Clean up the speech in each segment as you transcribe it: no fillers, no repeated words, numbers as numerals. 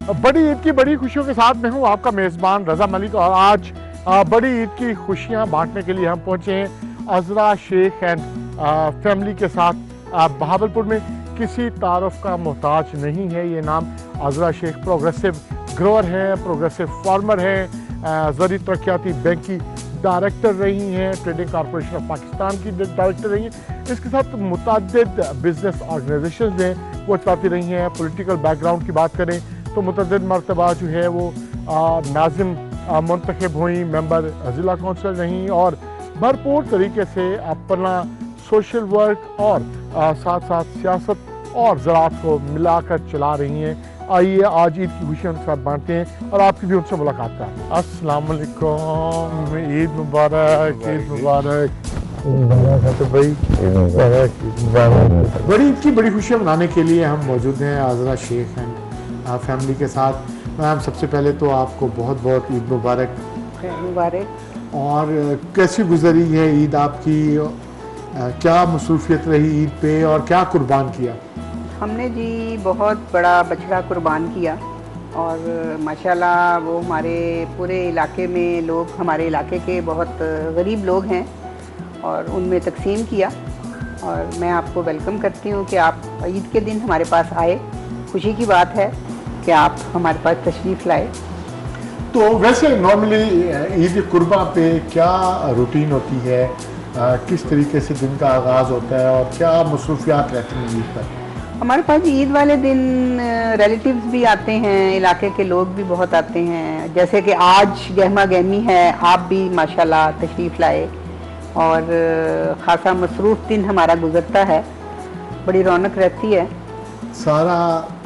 बड़ी ईद की बड़ी खुशियों के साथ मैं हूं आपका मेज़बान रज़ा मलिक और आज बड़ी ईद की खुशियां बांटने के लिए हम पहुंचे हैं अज़रा शेख एंड फैमिली के साथ बहावलपुर में। किसी तारुफ का मोहताज नहीं है ये नाम। अज़रा शेख प्रोग्रेसिव ग्रोअर हैं, प्रोग्रेसिव फार्मर हैं, ज़री तरक्याती बैंक की डायरेक्टर रही हैं, ट्रेडिंग कॉरपोरेशन ऑफ पाकिस्तान की डायरेक्टर रही हैं। इसके साथ मुतअद्दिद बिजनेस ऑर्गेनाइजेशन हैं वो चलाती रही हैं। पॉलिटिकल बैकग्राउंड की बात करें तो मुतअद्दिद मरतबा जो है वो नाज़िम मुंतखब हुई, मेंबर ज़िला कौंसिल रहीं और भरपूर तरीके से अपना सोशल वर्क और साथ साथ सियासत और ज़राअत को मिलाकर चला रही हैं। आइए आज ईद की खुशियाँ उनके साथ बांटते हैं और आपकी भी उनसे मुलाकात करते हैं। अस्सलाम वालेकुम, ईद मुबारक, ईद मुबारक। तो भाई बड़ी ईद की बड़ी खुशियाँ मनाने के लिए हम मौजूद हैं अज़रा शेख एंड फैमिली के साथ। मैम सबसे पहले तो आपको बहुत बहुत ईद मुबारक। मुबारक। और कैसी गुजरी है ईद आपकी, क्या मसरूफियत रही ईद पे और क्या कुर्बान किया? हमने जी बहुत बड़ा बछड़ा कुर्बान किया और माशाल्लाह वो हमारे पूरे इलाके में लोग, हमारे इलाके के बहुत गरीब लोग हैं और उनमें तकसीम किया। और मैं आपको वेलकम करती हूँ कि आप ईद के दिन हमारे पास आए। खुशी की बात है कि आप हमारे पास तशरीफ़ लाए। तो वैसे नॉर्मली ईद कुर्बा पे क्या रूटीन होती है, किस तरीके से दिन का आगाज़ होता है और क्या मसरूफियात रहती हैं ईद पर? हमारे पास ईद वाले दिन रिलेटिव्स भी आते हैं, इलाके के लोग भी बहुत आते हैं। जैसे कि आज गहमा गहमी है, आप भी माशाल्लाह तशरीफ़ लाए और ख़ासा मसरूफ़ दिन हमारा गुज़रता है, बड़ी रौनक रहती है। सारा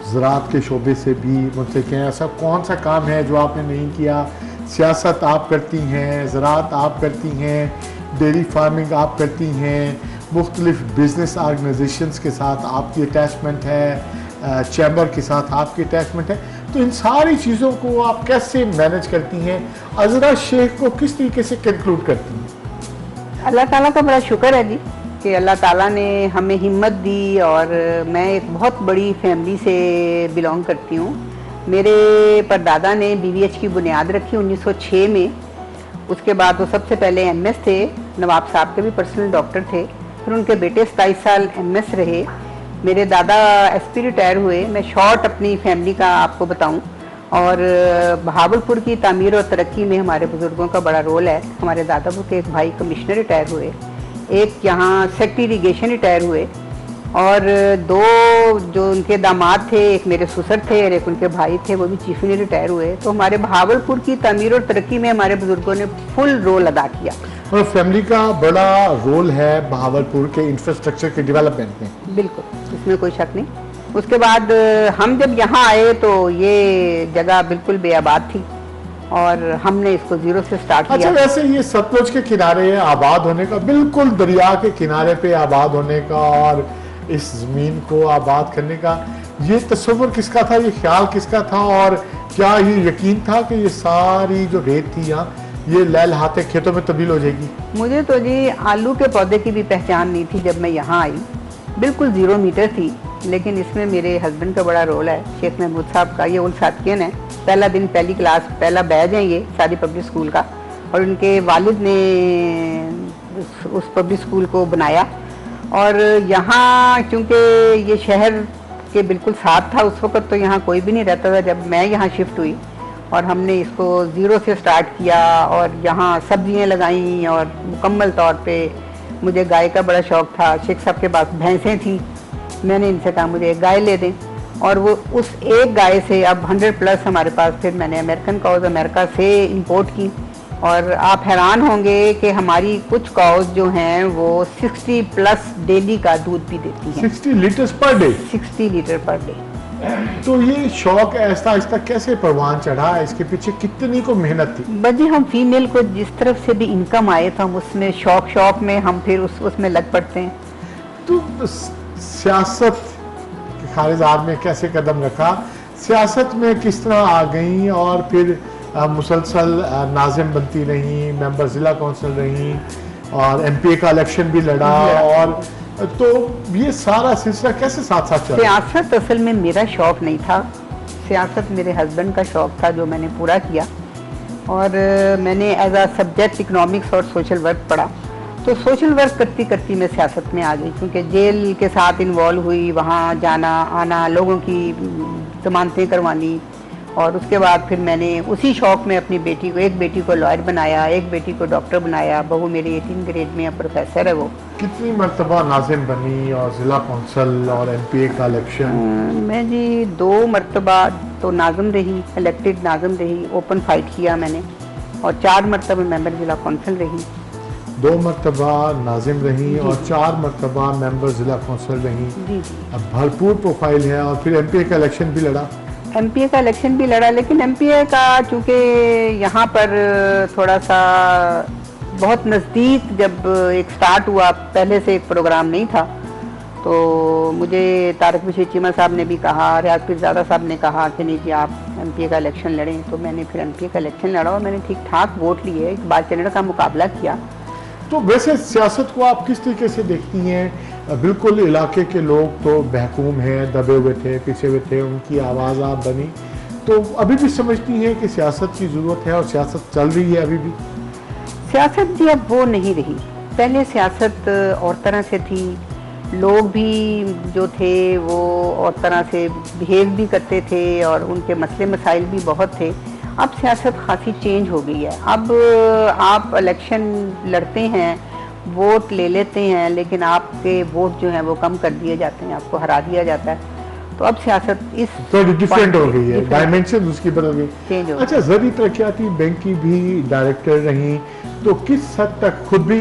ज़राअत के शोबे से भी मुझसे कहें ऐसा कौन सा काम है जो आपने नहीं किया? सियासत आप करती हैं, ज़राअत आप करती हैं, डेयरी फार्मिंग आप करती हैं, मुख्तलिफ बिज़नेस ऑर्गेनाइजेशंस के साथ आपकी अटैचमेंट है, चैम्बर के साथ आपकी अटैचमेंट है, तो इन सारी चीज़ों को आप कैसे मैनेज करती हैं? अज़रा शेख को किस तरीके से कंक्लूड करती हैं? अल्लाह ताला का बड़ा शुक्र है जी कि अल्लाह ताला ने हमें हिम्मत दी। और मैं एक बहुत बड़ी फैमिली से बिलोंग करती हूँ। मेरे परदादा ने BVH की बुनियाद रखी 1906 में। उसके बाद वो सबसे पहले MS थे, नवाब साहब के भी पर्सनल डॉक्टर थे। फिर उनके बेटे 27 साल MS रहे। मेरे दादा SP रिटायर हुए। मैं शॉर्ट अपनी फैमिली का आपको बताऊं, और बहावलपुर की तामीर और तरक्की में हमारे बुज़ुर्गों का बड़ा रोल है। हमारे दादाबू के एक भाई कमिश्नर रिटायर हुए, एक यहाँ सेक्रेटरी इरीगेशन रिटायर हुए, और दो जो उनके दामाद थे, एक मेरे ससुर थे और एक उनके भाई थे, वो भी चीफ इंजीनियर रिटायर हुए। तो हमारे बहावलपुर की तामीर और तरक्की में हमारे बुजुर्गों ने फुल रोल अदा किया। और फैमिली का बड़ा रोल है बहावलपुर के इंफ्रास्ट्रक्चर के डेवलपमेंट में। बिल्कुल, इसमें कोई शक नहीं। उसके बाद हम जब यहाँ आए तो ये जगह बिल्कुल बेआबाद थी और हमने इसको जीरो से स्टार्ट किया। अच्छा, वैसे ये सतलुज के किनारे आबाद होने का, बिल्कुल दरिया के किनारे पे आबाद होने का और इस ज़मीन को आबाद करने का ये तस्वुर किसका था, ये ख्याल किसका था, और क्या ये यकीन था कि ये सारी जो रेत थी यहाँ ये लहलहाते खेतों में तब्दील हो जाएगी? मुझे तो जी आलू के पौधे की भी पहचान नहीं थी जब मैं यहाँ आई। बिल्कुल 0 मीटर थी। लेकिन इसमें मेरे हस्बैंड का बड़ा रोल है, शेख महमूद साहब का। ये उल सादकियन है, पहला दिन, पहली क्लास, पहला बैच है ये सादी पब्लिक स्कूल का। और उनके वालिद ने उस पब्लिक स्कूल को बनाया। और यहाँ चूँकि ये शहर के बिल्कुल साथ था उस वक़्त, तो यहाँ कोई भी नहीं रहता था। जब मैं यहाँ शिफ्ट हुई और हमने इसको ज़ीरो से स्टार्ट किया और यहाँ सब्जियाँ लगाईं, और मुकम्मल तौर पे मुझे गाय का बड़ा शौक़ था। शेख साहब के पास भैंसें थी, मैंने इनसे कहा मुझे एक गाय ले दें, और वो उस एक गाय से अब 100+ हमारे पास। फिर मैंने अमेरिकन काउज अमेरिका से इंपोर्ट की, और आप हैरान होंगे कि हमारी कुछ काउज जो हैं वो 60+ डेली का दूध भी देती हैं। 60 litres per day? 60 litre per day. तो ये शौक ऐसा आहिस्ता कैसे परवान चढ़ा? इसके पीछे कितनी को मेहनत थी? बजी हम फीमेल को जिस तरफ से भी इनकम आए तो हम उसमें शौक में हम फिर उसमें लग पड़ते हैं। तो सियासत के खारिजार में कैसे कदम रखा, सियासत में किस तरह आ गई, और फिर मुसलसल नाज़िम बनती रही, मेंबर ज़िला कौंसिल रही, और MP का इलेक्शन भी लड़ा, और तो ये सारा सिलसिला कैसे साथ साथ चला? सियासत असल में मेरा शौक नहीं था, सियासत मेरे हस्बैंड का शौक़ था जो मैंने पूरा किया, और मैंने एज अ सब्जेक्ट इकोनॉमिक्स और सोशल वर्क पढ़ा। तो सोशल वर्क करती करती मैं सियासत में आ गई, क्योंकि जेल के साथ इन्वॉल्व हुई, वहाँ जाना आना, लोगों की जमानतें करवानी, और उसके बाद फिर मैंने उसी शौक़ में अपनी बेटी को, एक बेटी को लॉयर बनाया, एक बेटी को डॉक्टर बनाया। बहू मेरी 18 ग्रेड में प्रोफेसर है वो। कितनी मरतबा नाज़िम बनी और ज़िला कौंसल और MPA का इलेक्शन? मैं जी 2 मरतबा तो नाज़िम रही, इलेक्टेड नाज़िम रही, ओपन फाइट किया मैंने, और 4 मरतबा मेंबर ज़िला कौंसल रही। 2 मरतबा नाज़िम रही और 4 मरतबा मेंबर ज़िला कौंसल रही। जी जी। अब भरपूर प्रोफाइल है, और फिर MPA का इलेक्शन भी लड़ा। MPA का इलेक्शन भी लड़ा, लेकिन MPA का चूँकि यहाँ पर थोड़ा सा बहुत नज़दीक जब एक स्टार्ट हुआ, पहले से एक प्रोग्राम नहीं था, तो मुझे तारक बशीर चीमा साहब ने भी कहा, रियाज पीरज़ादा साहब ने कहा कि नहीं जी आप MPA का इलेक्शन लड़ें। तो मैंने फिर MPA का इलेक्शन लड़ा और मैंने ठीक ठाक वोट लिए, इकबाल चंद का मुकाबला किया। तो वैसे सियासत को आप किस तरीके से देखती हैं? बिल्कुल इलाके के लोग तो महकूम हैं, दबे हुए थे, पीछे हुए थे, उनकी आवाज़ आप बनी, तो अभी भी समझती हैं कि सियासत की ज़रूरत है और सियासत चल रही है अभी भी? सियासत जी अब वो नहीं रही। पहले सियासत और तरह से थी, लोग भी जो थे वो और तरह से बिहेव भी करते थे, और उनके मसले मसाइल भी बहुत थे। अब सियासत खासी चेंज हो गई है। अब आप इलेक्शन लड़ते हैं, वोट ले लेते हैं, लेकिन आपके वोट जो हैं वो कम कर दिए जाते हैं, आपको हरा दिया जाता है। तो अब सियासत इस थोड़ी डिफरेंट हो गई है, डायमेंशन उसकी बदल गई, चेंज हो। अच्छा, ज़रूरी तरक्याती बैंक की भी डायरेक्टर रहीं, तो किस हद तक खुद भी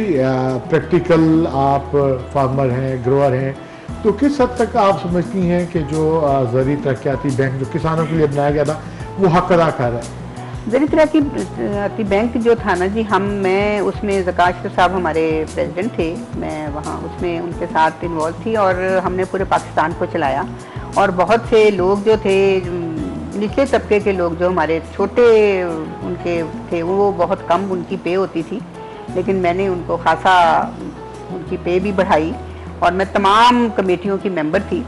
प्रैक्टिकल आप फार्मर हैं, ग्रोअर हैं, तो किस हद तक आप समझती हैं कि जो ज़रूरी तरक्याती बैंक जो किसानों के लिए बनाया गया था वो हक अदा कर रहा है? ज़रूरी तरक्याती बैंक जो था ना जी, मैं उसमें ज़कात अशरफ साहब हमारे प्रेसिडेंट थे, मैं वहाँ उसमें उनके साथ इन्वॉल्व थी, और हमने पूरे पाकिस्तान को चलाया। और बहुत से लोग जो थे, निचले तबके के लोग जो हमारे छोटे उनके थे, वो बहुत कम उनकी पे होती थी, लेकिन मैंने उनको खासा उनकी पे भी बढ़ाई, और मैं तमाम कमेटियों की मेंबर थी,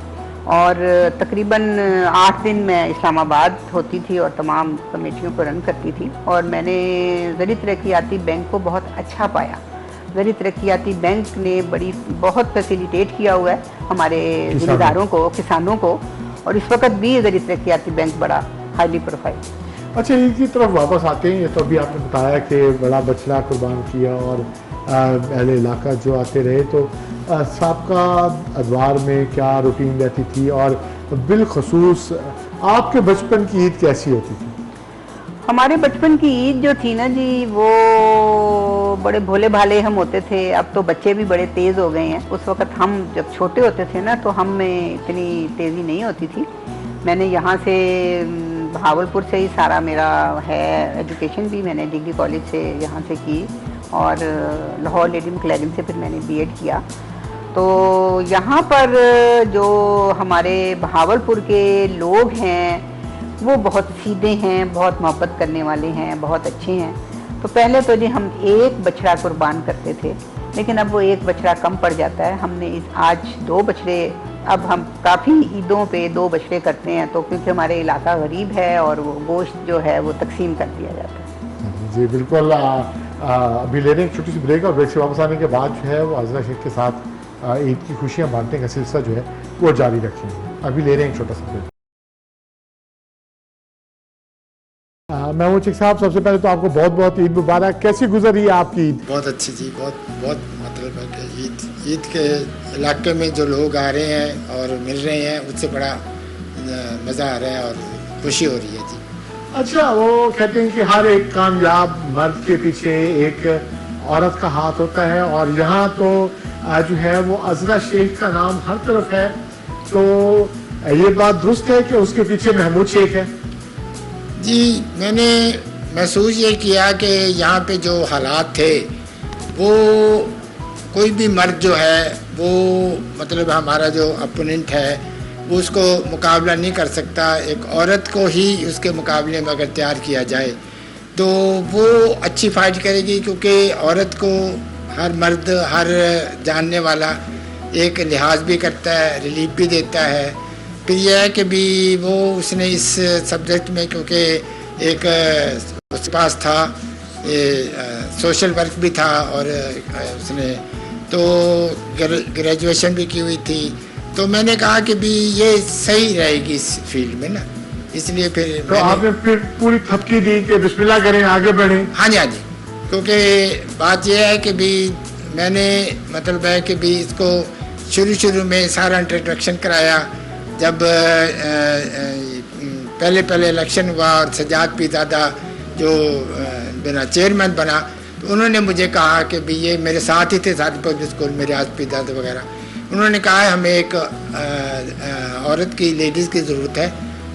और तकरीबन 8 दिन मैं इस्लामाबाद होती थी और तमाम कमेटियों को रन करती थी। और मैंने ज़रूरी तरक्याती बैंक को बहुत अच्छा पाया। ज़रूरी तरक्याती बैंक ने बहुत फैसिलिटेट किया हुआ है हमारे ज़िम्मेदारों को, किसानों को, और इस वक्त भी ज़रूरी तरक्याती बैंक बड़ा हाईली प्रोफाइल। अच्छा, इनकी तरफ वापस आते हैं। ये तो अभी आपने बताया कि बड़ा बछड़ा कुर्बान किया और अहले इलाका जो आते रहे, तो साबका अदवार में क्या रूटीन रहती थी, और बिलखसूस आपके बचपन की ईद कैसी होती थी? हमारे बचपन की ईद जो थी ना जी, वो बड़े भोले भाले हम होते थे। अब तो बच्चे भी बड़े तेज़ हो गए हैं। उस वक़्त हम जब छोटे होते थे ना, तो हम में इतनी तेज़ी नहीं होती थी। मैंने यहाँ से भावलपुर से ही सारा मेरा है एजुकेशन भी, मैंने डिग्री कॉलेज से यहाँ से की, और लाहौर लेडी मैकलेलन से फिर मैंने बीएड किया। तो यहाँ पर जो हमारे भावलपुर के लोग हैं वो बहुत सीधे हैं, बहुत मोहब्बत करने वाले हैं, बहुत अच्छे हैं। तो पहले तो जी हम एक बछड़ा कुर्बान करते थे, लेकिन अब वो एक बछड़ा कम पड़ जाता है। हमने आज 2 बछड़े, अब हम काफ़ी ईदों पे 2 बछड़े करते हैं, तो क्योंकि हमारे इलाका गरीब है और वो गोश्त जो है वो तकसीम कर दिया जाता है। जी बिल्कुल। अभी ले रहे हैं एक छोटी सी ब्रेक, और ब्रेक से वापस आने के बाद जो है वो आज़रा शेख के साथ ईद की खुशियाँ बांटने का सिलसिला जो है वो जारी रखेंगे। अभी ले रहे हैं एक छोटा सा ब्रेक। महमूद शेख साहब, सबसे पहले तो आपको बहुत बहुत ईद मुबारक। कैसी गुजरी है आपकी ईद? बहुत अच्छी जी, बहुत मतलब है कि ईद के इलाके में जो लोग आ रहे हैं और मिल रहे हैं, उससे बड़ा मज़ा आ रहा है और खुशी हो रही है जी। अच्छा, वो कहते हैं कि हर एक कामयाब मर्द के पीछे एक औरत का हाथ होता है, और यहाँ तो जो है वो अज़रा शेख का नाम हर तरफ है, तो ये बात दुरुस्त है कि उसके पीछे महमूद शेख है? जी, मैंने महसूस ये किया कि यहाँ पे जो हालात थे, वो कोई भी मर्द जो है वो मतलब हमारा जो अपोनेंट है वो उसको मुकाबला नहीं कर सकता। एक औरत को ही उसके मुकाबले में अगर तैयार किया जाए तो वो अच्छी फाइट करेगी, क्योंकि औरत को हर मर्द, हर जानने वाला एक लिहाज भी करता है, रिलीफ भी देता है, फिर यह है कि भी वो उसने इस सब्जेक्ट में, क्योंकि एक उसके पास था ये सोशल वर्क भी था और उसने तो ग्रेजुएशन भी की हुई थी, तो मैंने कहा कि भी ये सही रहेगी इस फील्ड में ना, इसलिए फिर तो आपने फिर पूरी थपकी दी कि बिस्मिल्लाह करें आगे बढ़ें। हाँ जी, हाँ जी, क्योंकि बात यह है कि भी मैंने मतलब है कि भी इसको शुरू में सारा इंट्रोडक्शन कराया। जब पहले इलेक्शन हुआ और सजाद पीरजादा जो बिना चेयरमैन बना, तो उन्होंने मुझे कहा कि भी ये मेरे साथ ही थे साथ पब्लिक स्कूल में, रियाज पीरजादा वगैरह, उन्होंने कहा है हमें एक औरत की, लेडीज़ की ज़रूरत है,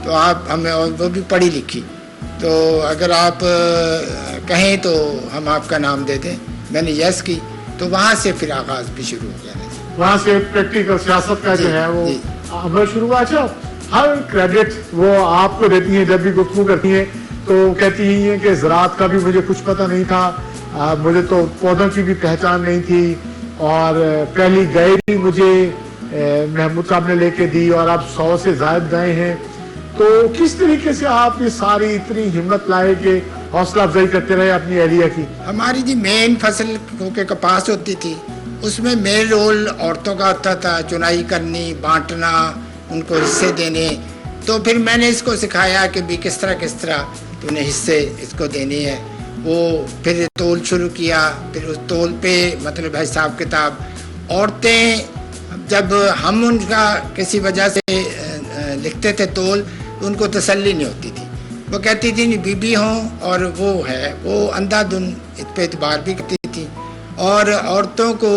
तो आप हमें, और वो भी पढ़ी लिखी, तो अगर आप कहें तो हम आपका नाम दे दें। मैंने यस की, तो वहाँ से फिर आगाज़ भी शुरू हो गया। वहाँ से प्रैक्टिकल सियासत का जो है वो अमल शुरू हुआ। अच्छा, हर क्रेडिट वो आपको देती हैं, जब भी गुफ्तगू करती हैं तो कहती हैं कि ज़राअत का भी मुझे कुछ पता नहीं था, मुझे तो पौधों की भी पहचान नहीं थी, और पहली गायरी मुझे महमूद साहब ने लेके दी, और अब 100 से ज़ायद गए हैं। तो किस तरीके से आप ये सारी इतनी हिम्मत लाए कि हौसला अफजाई करते रहे अपनी एरिया की? हमारी जी मेन फसल क्योंकि कपास होती थी, उसमें मेन रोल औरतों का होता था, चुनाई करनी, बांटना, उनको हिस्से देने। तो फिर मैंने इसको सिखाया कि भी किस तरह तूने हिस्से इसको देने हैं। वो फिर तोल शुरू किया, फिर उस तोल पे मतलब हिसाब किताब, औरतें जब हम उनका किसी वजह से लिखते थे तोल, तो उनको तसल्ली नहीं होती थी, वो कहती थी नहीं बीबी हों और वो है, वो अंधाधुन इस पे एतबार भी करती थी। और औरतों को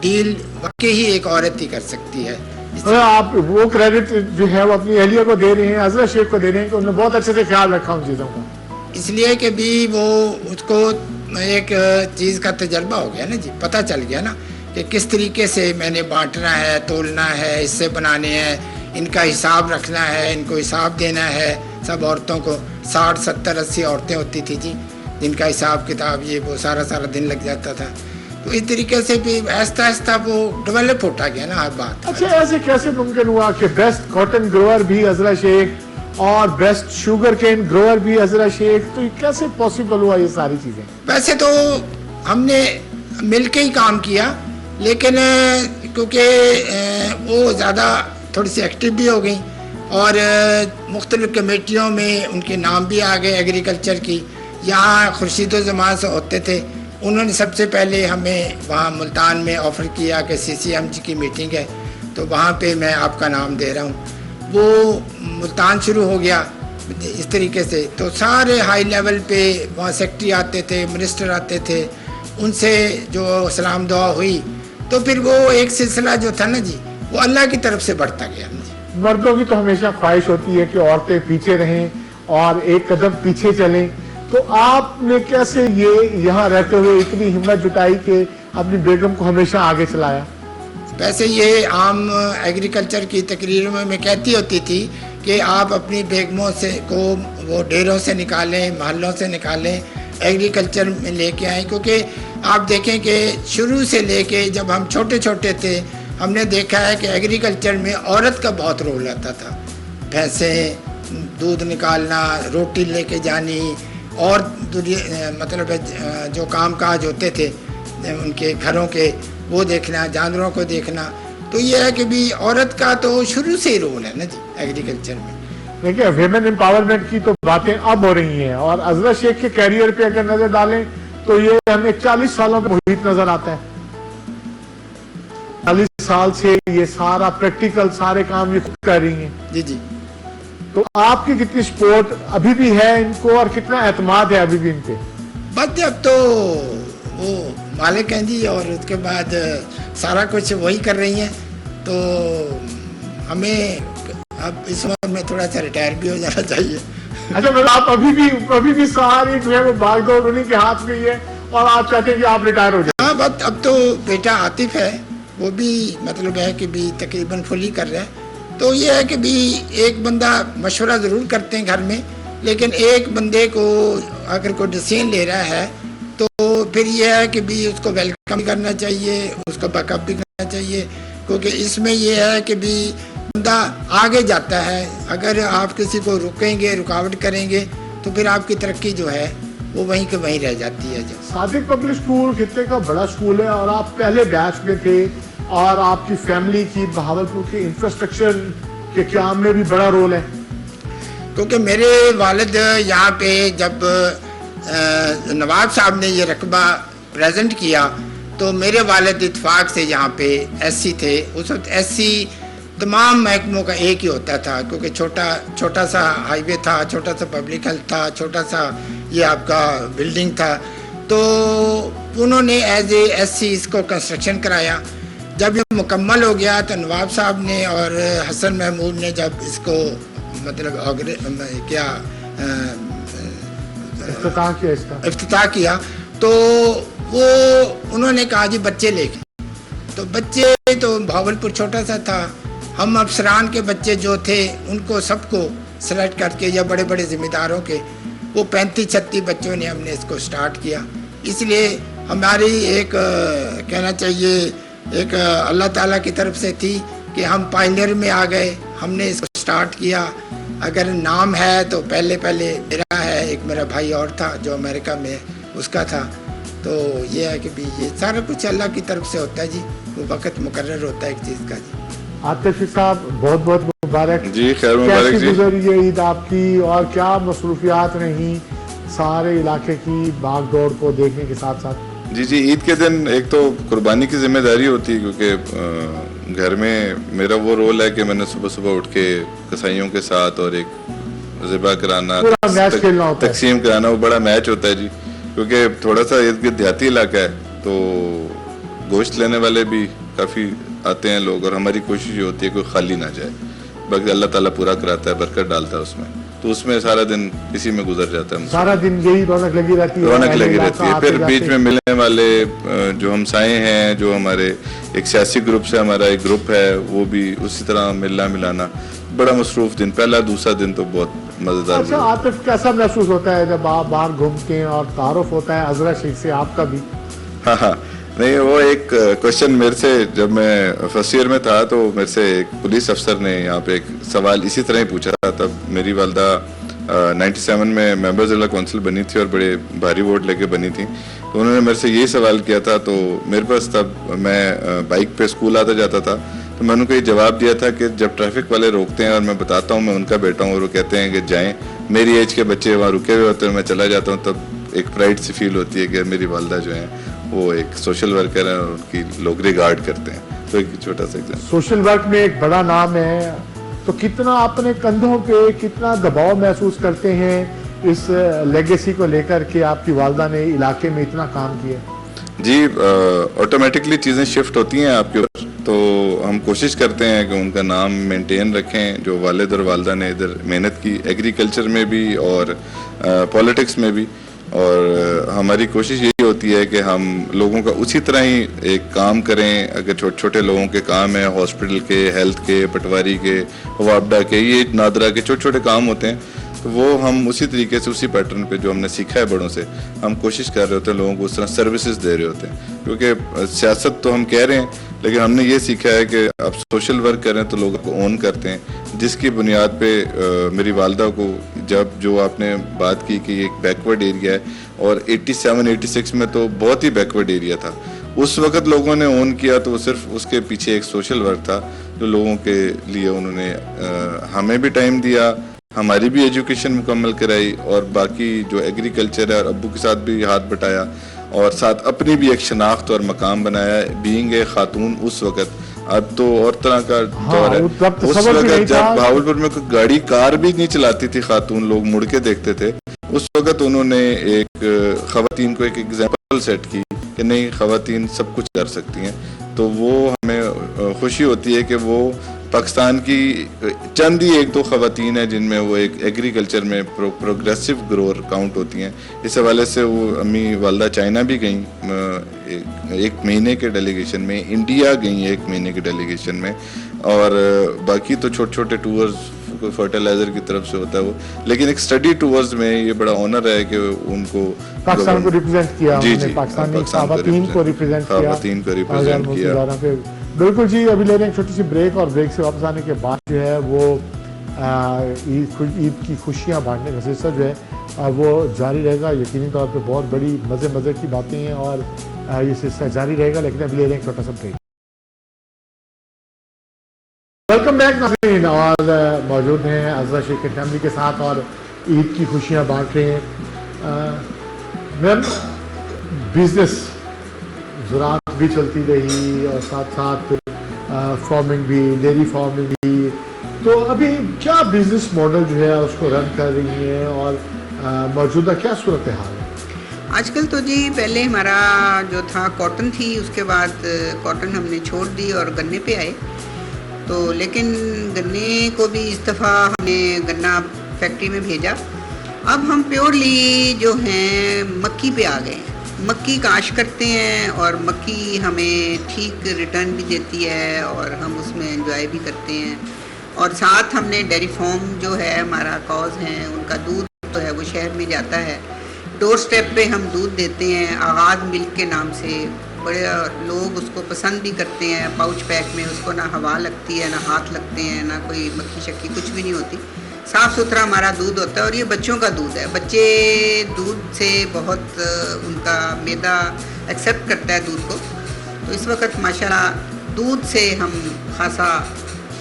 डील वाकई ही एक औरत ही कर सकती है। आप वो क्रेडिट जो है वो अपनी एहलिया को दे रहे हैं, अजरा शेख को दे रहे हैं कि उन्होंने बहुत अच्छे से ख्याल रखा उन चीज़ों का, इसलिए कि भी वो उसको एक चीज़ का तजर्बा हो गया ना जी, पता चल गया ना कि किस तरीके से मैंने बांटना है, तोलना है, हिस्से बनाने हैं, इनका हिसाब रखना है, इनको हिसाब देना है। सब औरतों को 60, 70, 80 औरतें होती थी जी, जिनका हिसाब किताब ये वो सारा दिन लग जाता था। तो इस तरीके से भी आहिस्ता आहिस्ता वो डेवलप होता गया ना हर बात। अच्छा, ऐसे कैसे मुमकिन हुआ कि बेस्ट कॉटन ग्रोअर भी अजरा शेख और बेस्ट शुगर केन ग्रोअर भी अजरा शेख, तो कैसे पॉसिबल हुआ ये सारी चीजें? वैसे तो हमने मिलके ही काम किया, लेकिन क्योंकि वो ज़्यादा थोड़ी सी एक्टिव भी हो गई और मुख्तलिफ कमेटियों में उनके नाम भी आ गए एग्रीकल्चर की। यहाँ खुर्शीद ज़मान से होते थे, उन्होंने सबसे पहले हमें वहाँ मुल्तान में ऑफ़र किया कि CCMG की मीटिंग है, तो वहाँ पे मैं आपका नाम दे रहा हूँ। वो मुल्तान शुरू हो गया इस तरीके से, तो सारे हाई लेवल पे वहाँ सेक्रेटरी आते थे, मिनिस्टर आते थे, उनसे जो सलाम दुआ हुई, तो फिर वो एक सिलसिला जो था ना जी, वो अल्लाह की तरफ से बढ़ता गया जी। मर्दों की तो हमेशा ख्वाहिश होती है कि औरतें पीछे रहें और एक कदम पीछे चलें, तो आपने कैसे ये यहाँ रहते हुए इतनी हिम्मत जुटाई कि अपनी बेगम को हमेशा आगे चलाया? वैसे ये आम एग्रीकल्चर की तकरीरों में मैं कहती होती थी कि आप अपनी बेगमों से को वो डेरों से निकालें, महलों से निकालें, एग्रीकल्चर में लेके आएँ, क्योंकि आप देखें कि शुरू से लेके जब हम छोटे छोटे थे, हमने देखा है कि एग्रीकल्चर में औरत का बहुत रोल आता था। भैंसें दूध निकालना, रोटी लेके जानी, और मतलब जो काम काज होते थे उनके घरों के, वो देखना, जानवरों को देखना। तो ये है कि भी औरत का तो शुरू से ही रोल है ना जी एग्रीकल्चर में। देखिए, वेमेन एम्पावरमेंट की तो बातें अब हो रही हैं, और अजरा शेख के कैरियर पे अगर नजर डालें तो ये हमें 40 सालों में मुहित नजर आता है। 40 साल से ये सारा प्रैक्टिकल सारे काम ये खुद कर रही हैं। जी जी। तो आपकी कितनी सपोर्ट अभी भी है इनको, और कितना एतमाद है अभी भी इनके? बस अब तो वो मालिक हैं जी, और उसके बाद सारा कुछ वही कर रही हैं, तो हमें अब इस उम्र में थोड़ा सा रिटायर भी हो जाना चाहिए। अच्छा, मतलब आप अभी भी सारी जो है वो भागदौड़ उन्हीं के हाथ में ही है, और आप चाहते हैं कि आप रिटायर हो जाए? हाँ, बस अब तो बेटा आतिफ है, वो भी मतलब है कि भी तकरीबन फुल ही कर रहा है। तो ये है कि भी एक बंदा मशवरा ज़रूर करते हैं घर में, लेकिन एक बंदे को अगर कोई डिसीजन ले रहा है तो फिर यह है कि भी उसको वेलकम करना चाहिए, उसको बैकअप भी करना चाहिए, क्योंकि इसमें यह है कि भी बंदा आगे जाता है। अगर आप किसी को रुकेंगे, रुकावट करेंगे, तो फिर आपकी तरक्की जो है वो वहीं के वहीं रह जाती है। जो सादिक पब्लिक स्कूल खित्ते का बड़ा स्कूल है और आप पहले बैच में थे और आपकी फैमिली की बहावलपुर के इंफ्रास्ट्रक्चर के क्याम में भी बड़ा रोल है। क्योंकि मेरे वालिद यहाँ पे जब नवाब साहब ने ये रकबा प्रेजेंट किया तो मेरे वालिद इत्फाक से यहाँ पे एससी थे। उस वक्त एससी तमाम महकमों का एक ही होता था, क्योंकि छोटा सा हाईवे था, छोटा सा पब्लिक हेल्थ था, छोटा सा ये आपका बिल्डिंग था। तो उन्होंने एज ए एससी इसको कंस्ट्रक्शन कराया। जब ये मुकम्मल हो गया तो नवाब साहब ने और हसन महमूद ने जब इसको मतलब क्या इफ्तिताह किया तो वो उन्होंने कहा जी बच्चे लेके, तो बच्चे तो भावलपुर छोटा सा था, हम अफसरान के बच्चे जो थे उनको सबको सेलेक्ट करके या बड़े बड़े जिम्मेदारों के वो 35-36 बच्चों ने हमने इसको स्टार्ट किया। इसलिए हमारी एक कहना चाहिए एक अल्लाह ताला की तरफ से थी कि हम पायनियर में आ गए, हमने इसको स्टार्ट किया। अगर नाम है तो पहले मेरा है, एक मेरा भाई और था जो अमेरिका में उसका था। तो ये है कि भी ये सारा कुछ अल्लाह की तरफ से होता है जी, वो वक्त मुकर्रर होता है एक चीज़ का जी। आतिफ साहब बहुत बहुत मुबारक जी, खैर मुबारक जी। गुजरी ये ईद आपकी और क्या मसरूफियात रही सारे इलाके की भाग दौड़ को देखने के साथ साथ? जी, ईद के दिन एक तो कुर्बानी की जिम्मेदारी होती है, क्योंकि घर में मेरा वो रोल है कि मैंने सुबह सुबह उठ के कसाईयों के साथ और एक ज़िबा कराना, तकसीम कराना, वो बड़ा मैच होता है जी। क्योंकि थोड़ा सा इर्द गिर्द देहाती इलाका है तो गोश्त लेने वाले भी काफ़ी आते हैं लोग, और हमारी कोशिश ये होती है कोई खाली ना जाए। बाकी अल्लाह ताला पूरा कराता है, बरकत डालता है उसमें, तो उसमें सारा दिन इसी में गुजर जाता है। सारा दिन यही रौनक लगी रहती है, रौनक लगी रहती है। फिर बीच में मिलने वाले जो हमसाए हैं, जो हमारे एक सियासी ग्रुप से हमारा एक ग्रुप है, वो भी उसी तरह मिलना मिलाना, बड़ा मसरूफ दिन। पहला दूसरा दिन तो बहुत मजेदार। अच्छा आतिफ, कैसा महसूस होता है जब आप बाहर घूमते हैं और तारुफ होता है अजरा शेख से आपका भी? हाँ, नहीं, वो एक क्वेश्चन मेरे से जब मैं फर्स्ट ईयर में था तो मेरे से एक पुलिस अफसर ने यहाँ पे एक सवाल इसी तरह ही पूछा था। तब मेरी वालदा 97 में मेंबर जिला कौंसिल बनी थी और बड़े भारी वोट लेके बनी थी। तो उन्होंने मेरे से यही सवाल किया था। तो मेरे पास तब मैं बाइक पे स्कूल आता जाता था, तो मैंने उनको ये जवाब दिया था कि जब ट्रैफिक वाले रोकते हैं और मैं बताता हूँ मैं उनका बेटा हूँ और वो कहते हैं कि जाएँ, मेरी एज के बच्चे वहाँ रुके हुए होते हैं, मैं चला जाता हूँ, तब एक प्राइड सी फील होती है कि मेरी वालदा जो है वो एक सोशल वर्कर है और उनकी लोग रिगार्ड करते हैं। तो एक छोटा सा एग्जाम्पल। सोशल वर्क में एक बड़ा नाम है, तो कितना अपने कंधों पे कितना दबाव महसूस करते हैं इस लेगेसी को लेकर के आपकी वालदा ने इलाके में इतना काम किया? जी, ऑटोमेटिकली चीज़ें शिफ्ट होती हैं आपके ऊपर, तो हम कोशिश करते हैं कि उनका नाम मेंटेन रखें जो वालिद और वालदा ने इधर मेहनत की, एग्रीकल्चर में भी और पॉलिटिक्स में भी। और हमारी कोशिश यही होती है कि हम लोगों का उसी तरह ही एक काम करें। अगर छोटे छोटे लोगों के काम है, हॉस्पिटल के, हेल्थ के, पटवारी के, वापडा के, ये नादरा के छोटे छोटे काम होते हैं, तो वो हम उसी तरीके से उसी पैटर्न पे जो हमने सीखा है बड़ों से, हम कोशिश कर रहे होते हैं लोगों को उस तरह सर्विसेज दे रहे होते हैं। क्योंकि सियासत तो हम कह रहे हैं, लेकिन हमने ये सीखा है कि आप सोशल वर्क करें तो लोगों को ओन करते हैं, जिसकी बुनियाद पे मेरी वालदा को जब जो आपने बात की कि एक बैकवर्ड एरिया है और 87-86 में तो बहुत ही बैकवर्ड एरिया था, उस वक्त लोगों ने ओन किया, तो सिर्फ उसके पीछे एक सोशल वर्क था जो लोगों के लिए उन्होंने हमें भी टाइम दिया, हमारी भी एजुकेशन मुकम्मल कराई और बाकी जो एग्रीकल्चर है और अब्बू के साथ भी हाथ बटाया और साथ अपनी भी एक शनाख्त और मकाम बनाया। बीइंग ए खातून उस वक्त, अब तो और तरह का दौर है। उस वक्त जब भावलपुर में कोई गाड़ी कार भी नहीं चलाती थी खातून, लोग मुड़ के देखते थे, उस वक्त उन्होंने एक खवातीन को एक एग्जाम्पल सेट की कि नहीं, खवातीन सब कुछ कर सकती हैं। तो वो हमें खुशी होती है कि वो पाकिस्तान की चंद ही एक दो खवातीन हैं जिनमें वो एक एग्रीकल्चर में प्रोग्रेसिव ग्रोअर काउंट होती हैं। इस हवाले से वो अम्मी वालदा चाइना भी गई एक महीने के डेलीगेशन में, इंडिया गई 1 महीने के डेलीगेशन में, और बाकी तो छोटे छोटे टूर्स फर्टिलाइजर की तरफ से होता है वो। लेकिन एक स्टडी टूर्स में ये बड़ा ऑनर है कि उनको पाकिस्तान को रिप्रेजेंट किया, जी, पाकिस्तानी खवातीन को रिप्रेजेंट किया, बिल्कुल जी, अभी ले रहे हैं एक छोटी सी ब्रेक और ब्रेक से वापस आने के बाद जो है वो ईद की खुशियाँ बांटने का सिलसिला जो है वो जारी रहेगा। यकीनी तौर पे बहुत बड़ी मज़े की बातें हैं और ये सिलसिला जारी रहेगा, लेकिन अभी ले रहे हैं एक छोटा सा ब्रेक। वेलकम बैक नाज़रीन, और मौजूद हैं अज़रा शेख की फैमिली के साथ और ईद की खुशियाँ बांट रहे हैं। मैम, बिजनेस ज़राअत भी चलती रही और साथ साथ फार्मिंग भी, डेयरी फार्मिंग भी, तो अभी क्या बिजनेस मॉडल जो है उसको रन कर रही हैं और मौजूदा क्या सूरत हाल है? आजकल तो जी, पहले हमारा जो था कॉटन थी, उसके बाद कॉटन हमने छोड़ दी और गन्ने पे आए। तो लेकिन गन्ने को भी इस दफ़ा हमने गन्ना फैक्ट्री में भेजा। अब हम प्योरली जो हैं मक्की पे आ गए हैं। मक्की काश करते हैं और मक्की हमें ठीक रिटर्न भी देती है और हम उसमें एंजॉय भी करते हैं। और साथ हमने डेयरी फार्म जो है हमारा कॉज हैं, उनका दूध तो है वो शहर में जाता है। डोर स्टेप पे हम दूध देते हैं आगाज़ मिल्क के नाम से। बड़े लोग उसको पसंद भी करते हैं। पाउच पैक में उसको ना हवा लगती है, ना हाथ लगते हैं, ना कोई मक्खी शक्की कुछ भी नहीं होती। साफ़ सुथरा हमारा दूध होता है और ये बच्चों का दूध है। बच्चे दूध से बहुत उनका मैदा एक्सेप्ट करता है दूध को। तो इस वक्त माशाल्लाह दूध से हम खासा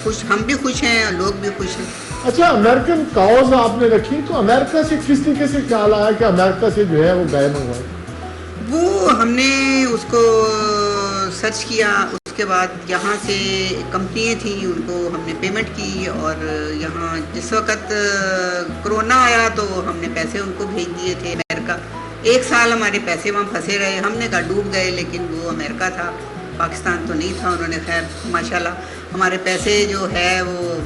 खुश, हम भी खुश हैं, लोग भी खुश हैं। अच्छा, अमेरिकन काउज आपने रखी, तो अमेरिका से किस तरीके से ख्याल आया कि अमेरिका से जो है वो गाय मंगवाए? वो हमने उसको सर्च किया, उसके बाद यहाँ से कंपनियाँ थी, उनको हमने पेमेंट की और यहाँ जिस वक्त कोरोना आया तो हमने पैसे उनको भेज दिए थे अमेरिका। 1 साल हमारे पैसे वहाँ फंसे रहे, हमने कहा डूब गए, लेकिन वो अमेरिका था, पाकिस्तान तो नहीं था। उन्होंने खैर माशाल्लाह हमारे पैसे जो है वो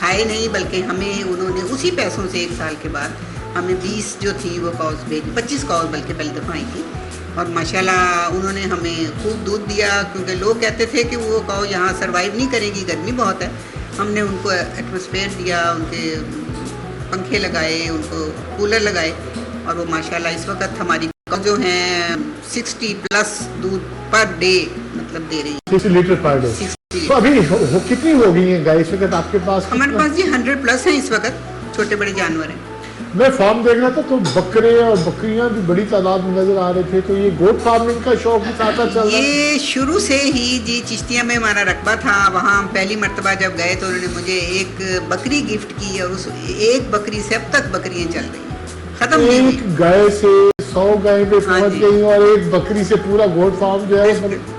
खाए नहीं, बल्कि हमें उन्होंने उसी पैसों से 1 साल के बाद हमें 20 जो थी वो काउस भेजी, 25 काउस बल्कि पहले दफ़ा आई थी। और माशाल्लाह उन्होंने हमें खूब दूध दिया, क्योंकि लोग कहते थे कि वो काउ यहाँ सर्वाइव नहीं करेगी, गर्मी बहुत है। हमने उनको एटमॉस्फेयर दिया, उनके पंखे लगाए, उनको कूलर लगाए और वो माशाल्लाह इस वक्त हमारी जो हैं 60+ दूध पर डे मतलब दे रही है। 60 लीटर पर डे। 60। तो अभी कितनी हो गई हैं गाय इस वक्त आपके पास? हमारे पास जी 100+ हैं इस वक्त, छोटे बड़े जानवर हैं। मैं फार्म देख रहा था तो बकरे और बकरियां भी बड़ी तादाद में नजर आ रहे थे, तो ये गोट फार्मिंग का शौक भी साथ साथ चल रहा है? ये शुरू से ही जी चिश्तिया में हमारा रकबा था। वहाँ हम पहली मर्तबा जब गए तो उन्होंने मुझे एक बकरी गिफ्ट की और उस एक बकरी से अब तक बकरियां चल रही हैं, खत्म नहीं हुई। एक गाय से 100 गाय पे पहुंच गई और एक बकरी से पूरा गोट फार्म जो है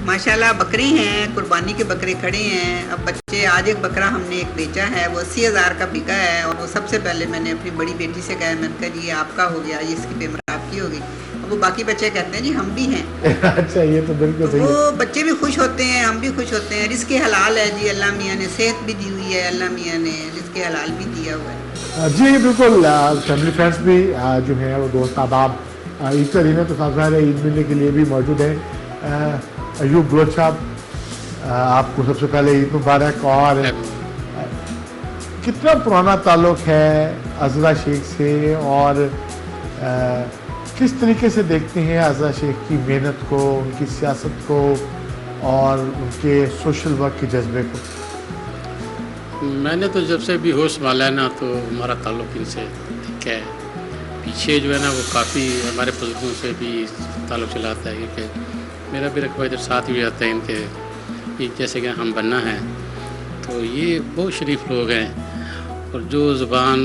माशाल्लाह बकरी हैं, कुर्बानी के बकरे खड़े हैं। अब बच्चे, आज एक बकरा हमने एक बेचा है, वो 80,000 का बिका है। और वो सबसे पहले मैंने अपनी बड़ी बेटी से कहा, मैंने कहा जी ये आपका हो गया, ये इसकी पेमेंट आपकी हो गई। अब वो बाकी बच्चे कहते हैं जी हम भी हैं। अच्छा, ये तो बिल्कुल सही है। वो बच्चे भी खुश होते हैं, हम भी खुश होते हैं। रिज़्क़ हलाल है जी, अल्लाह मियाँ ने सेहत भी दी हुई है, अल्लाह मियाँ ने रिज़्क़ हलाल भी दिया हुआ है। जी बिल्कुल। फैमिली फ्रेंड्स भी जो है वो दोस्त अहबाब ईद का दिन है तो साथ साथ ईद मिलने के लिए भी मौजूद हैं। अयूब बलोच साहब, आपको सबसे पहले ईद मुबारक। और कितना पुराना ताल्लुक़ है अज़रा शेख से और किस तरीके से देखते हैं अज़रा शेख की मेहनत को, उनकी सियासत को और उनके सोशल वर्क के जज्बे को? मैंने तो जब से भी होश संभाला है ना, तो हमारा ताल्लुक़ इनसे ठीक है। पीछे जो है ना वो काफ़ी हमारे बुजुर्गों से भी ताल्लुक़ चलाता है, क्योंकि मेरा भी रकबा इधर साथ भी आता है इनके। जैसे कि हम बनना है तो ये बहुत शरीफ लोग हैं और जो ज़ुबान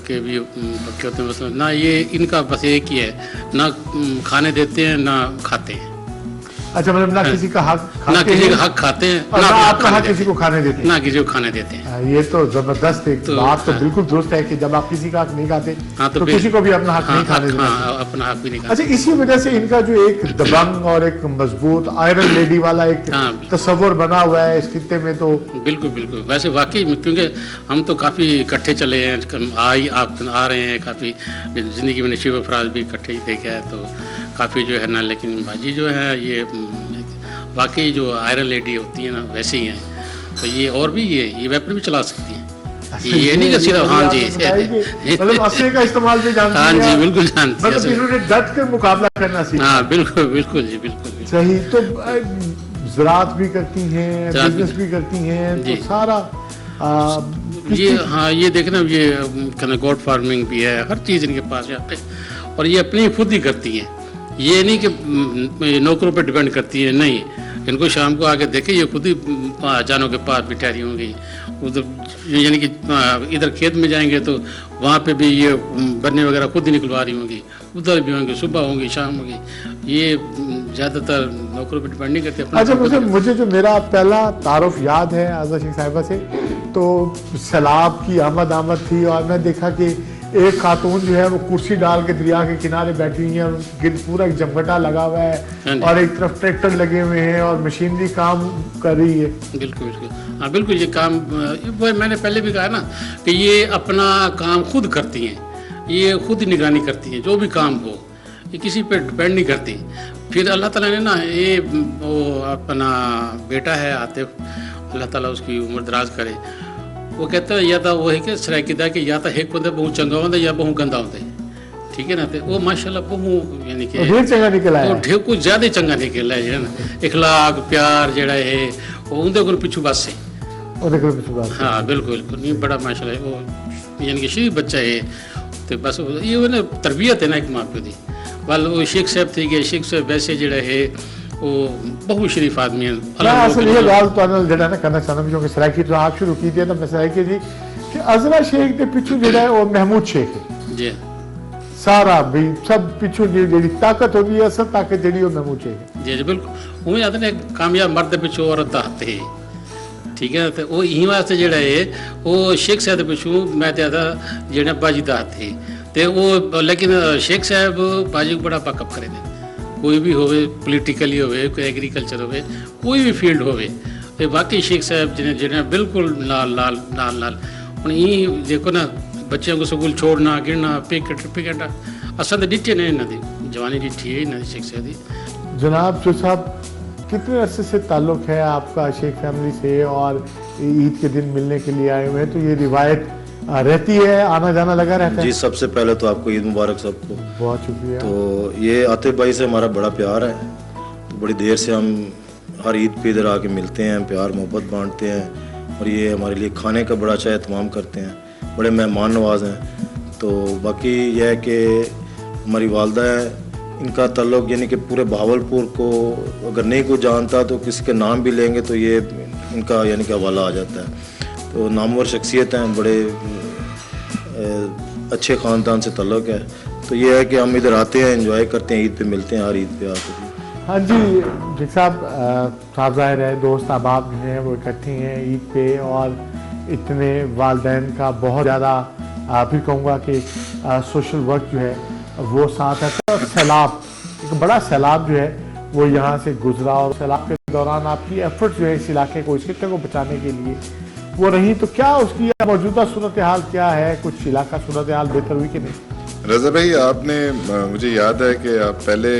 के भी पक्के होते हैं, मतलब ना ये इनका बस एक ही है, ना खाने देते हैं ना खाते हैं। अच्छा, मतलब ना किसी का हक खाते ना किसी हैं, का हक खाते हैं, ना आपका हक किसी को खाने देते हैं, ना किसी को खाने देते हैं। ये तो जबरदस्त एक बात तो बिल्कुल दुरुस्त है कि जब आप किसी का हक नहीं खाते तो किसी को भी अपना हक नहीं खाने देते। अपना हक भी नहीं खाते। अच्छा, इसी वजह से इनका जो एक दबंग और एक मजबूत आयरन लेडी वाला एक तस्वर बना हुआ है इस खित्ते में। तो बिल्कुल बिल्कुल, वैसे वाकई में, क्योंकि हम तो काफ़ी इकट्ठे चले हैं, आप आ रहे हैं, काफ़ी ज़िंदगी में नशीब अफराज भी इकट्ठे ही देखे हैं, तो काफ़ी जो है ना। लेकिन बाजी जो है ये वाकई जो आयरन लेडी होती है ना वैसे ही हैं। तो ये और भी ये वेपन भी चला सकती हैं, ये नहीं कि सीधा। हाँ जी, मतलब असले का इस्तेमाल भी जानती हैं। हाँ जी, बिल्कुल जानती हैं। मतलब इन्होंने डट कर मुकाबला करना सीखा। हाँ बिल्कुल बिल्कुल जी, बिल्कुल सही। तो ज़राअत भी करती हैं, ज़राअत भी बिजनेस भी करती हैं, जी। तो सारा ये हाँ ये देखना ये गोट फार्मिंग भी है, हर चीज़ इनके पास यहाँ पे, और ये अपनी खुद ही करती हैं। ये नहीं कि नौकरों पे डिपेंड करती है, नहीं, इनको शाम को आके देखे ये खुद ही जानों के पास भी ठहरी होंगी। उधर यानी कि इधर खेत में जाएंगे तो वहाँ पे भी ये बन्ने वगैरह खुद ही निकलवा रही होंगी, उधर भी होंगी, सुबह होंगी, शाम होगी। ये ज़्यादातर नौकरों पे डिपेंड नहीं करते अपना अच्छा, खुद ही मुझे जो मेरा पहला तारुफ याद है आज़ा शेख साहिबा से, तो सैलाब की आमद थी और मैं देखा कि एक खातून जो है वो कुर्सी डाल के दरिया के किनारे बैठी हुई है और गिर पूरा एक जमघटा लगा हुआ हाँ है जी। और एक तरफ ट्रैक्टर लगे हुए हैं और मशीनरी काम कर रही है। बिल्कुल बिल्कुल, हाँ बिल्कुल, ये काम वो मैंने पहले भी कहा ना कि ये अपना काम खुद करती हैं, ये खुद निगरानी करती हैं, जो भी काम हो ये किसी पे डिपेंड नहीं करती। फिर अल्लाह ताला ने ना ये वो अपना बेटा है आतिफ, अल्लाह ताला उसकी उम्र दराज करे, वो कहता है या तो वो है कि सरायकीदा कि या तो एक बंदा बहुत चंगा होता या बहुत गंदा होता है, ठीक है ना। तो वो माशाल्लाह बहुत यानी कि ढेर चंगा निकला वो है। ढेर कुछ ज़्यादा चंगा निकला है ना, इखलाक प्यार जड़ा है वो उनके कोल पिछू बस है। हाँ बिल्कुल बिल्कुल, नहीं बड़ा माशाल्लाह वो यानी कि शरीफ बच्चा है, तो बस ये वो ना तरबियत है ना एक माँ प्यो की। वाल वो शेख साहब थी गए, शेख साहब वैसे जड़ा है वो बहुत शरीफ आदमी है। मैं असल ये गाल तो जड़ा ना करना चाहता हूं कि सरायकी तो आप शुरू की थी तो मैं सरायकी जी कि अज़रा शेख के पिछू जड़ा है वो महमूद शेख है जी सारा भी सब पिछू जी ताकत होगी, असल ताकत जड़ी वो महमूद शेख है। जी जी बिल्कुल, उमें आते ना कामयाब मर्द पिछू औरत हथ है, ठीक है। तो वो यही वास्ते जड़ा है वो शेख साहब के पिछू मैं तो जेड़ा बाजी का हथ है, तो वो लेकिन शेख साहब बाजी को बड़ा बैकअप करे थे, कोई भी होवे, पोलिटिकली होवे, कोई एग्रीकल्चर होवे, कोई भी फील्ड होवे, तो बाकी शेख साहब जिन्हें बिल्कुल नाल नाल नाल नाल हूँ यही देखो ना बच्चों को स्कूल छोड़ना गिरना पिकट असल तो डिटे ने इन्हों की जवानी डिठी है इन्हों शेख साहब की। जनाब जो साहब कितने अरसे से ताल्लुक़ है आपका शेख फैमिली से और ईद के दिन मिलने के लिए आए हुए हैं, तो ये रिवायत रहती है, आना जाना लगा रहता है? जी सबसे पहले तो आपको ईद मुबारक सबको। बहुत शुक्रिया। तो ये आतिफ भाई से हमारा बड़ा प्यार है, तो बड़ी देर से हम हर ईद पे इधर आके मिलते हैं, प्यार मोहब्बत बांटते हैं और ये हमारे लिए खाने का बड़ा अच्छा एहतमाम करते हैं, बड़े मेहमान नवाज हैं। तो बाकी यह है कि हमारी वालदा है, इनका ताल्लुक़ यानी कि पूरे बहावलपुर को अगर नहीं कोई जानता तो किसी के नाम भी लेंगे तो ये इनका यानी कि हवाला आ जाता है। तो नामवर शख्सियत हैं, बड़े अच्छे ख़ानदान से ताल्लुक़ है। तो ये है कि हम इधर आते हैं, एंजॉय करते हैं, ईद पे मिलते हैं, हर ईद पे आते हैं। हाँ जी शेख साहब ज़ाहिर है दोस्त अहबाब जो हैं वो इकट्ठे हैं ईद पे और इतने वालदैन का बहुत ज़्यादा फिर कहूँगा कि सोशल वर्क जो है वो साथ है। तो सैलाब एक बड़ा सैलाब जो है वो यहाँ से गुजरा और सैलाब के दौरान आपकी एफर्ट जो है इस इलाके को, इस खित्ते को बचाने के लिए वो रही, तो क्या उसकी मौजूदा सूरत हाल क्या है? कुछ इलाका सूरत हाल बेहतर हुई कि नहीं? रज़ा भाई आपने मुझे याद है कि आप पहले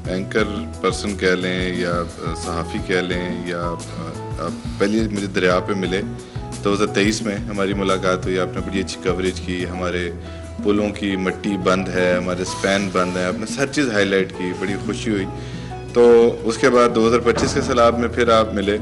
एंकर पर्सन कह लें या सहाफ़ी कह लें या आप पहले मुझे दरिया पे मिले 2023 में हमारी मुलाकात हुई, आपने बड़ी अच्छी कवरेज की, हमारे पुलों की मट्टी बंद है, हमारे स्पैन बंद है, आपने हर चीज़ हाईलाइट की, बड़ी खुशी हुई। तो उसके बाद 2025 के सैलाब में फिर आप मिले।